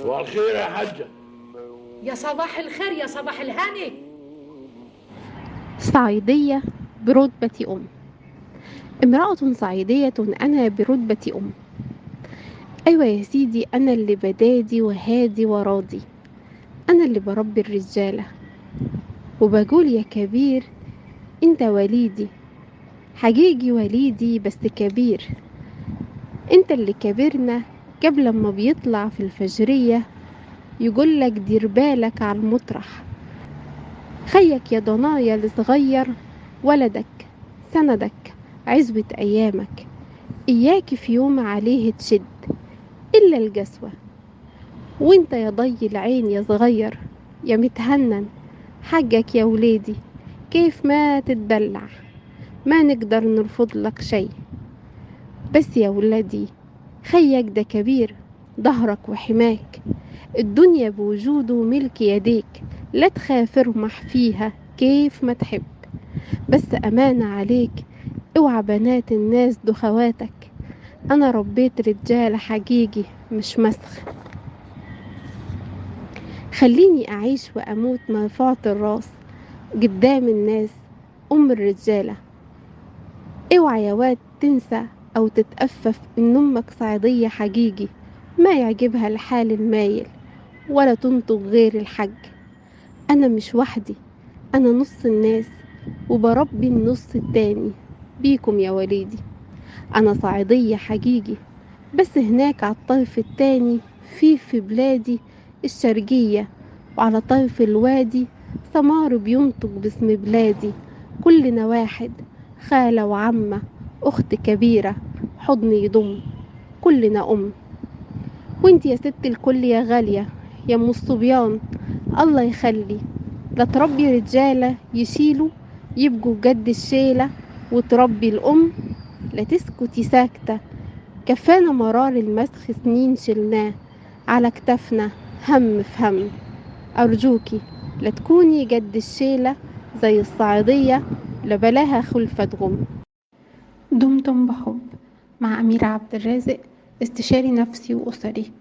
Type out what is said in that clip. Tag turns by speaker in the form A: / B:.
A: والخير يا حجة.
B: يا صباح الخير، يا صباح الهاني.
C: صعيدية برتبة أم. امرأة صعيدية أنا برتبة أم. أيوة يا سيدي، أنا اللي بدادي وهادي وراضي، أنا اللي بربي الرجالة، وبقول يا كبير أنت وليدي، حقيقي وليدي بس كبير. أنت اللي كبرنا قبل ما بيطلع في الفجرية يقولك دير بالك على المطرح. خيك يا ضنايا الصغير ولدك سندك عزبة أيامك، إياك في يوم عليه تشد إلا القسوة. وانت يا ضي العين يا صغير يا متهنن، حقك يا وليدي كيف ما تتدلع، ما نقدر نرفض لك شي. بس يا ولدي خيك ده كبير ظهرك وحماك، الدنيا بوجوده ملك يديك، لا تخاف ارمح فيها كيف ما تحب. بس أمانة عليك اوعى بنات الناس دخواتك، أنا ربيت رجالة حقيقي مش مسخ. خليني أعيش وأموت مرفوعة الراس قدام الناس أم الرجالة. اوعى يا واد تنسى أو تتأفف إن أمك صعيدية حقيقي، ما يعجبها الحال المايل ولا تنطق غير الحج. أنا مش وحدي، أنا نص الناس وبربي النص التاني بيكم يا وليدي. أنا صعيدية حقيقي بس هناك على الطرف التاني في بلادي الشرقية، وعلى طرف الوادي سمار بينطق باسم بلادي. كلنا واحد، خالة وعمة أخت كبيرة، حضن يضم كلنا أم. وانت يا ست الكل يا غالية يا ام الصبيان، الله يخلي لا تربي رجالة يشيلوا يبقوا قد الشيلة، وتربي الأم لا تسكتي ساكتة. كفانا مرار المسخ سنين شلناه على كتفنا هم في هم. أرجوكي لا تكوني قد الشيلة زي الصعيدية، لبلاها خلفة غم. دمتم بحب مع أميرة عبد الرازق، استشاري نفسي وأسري.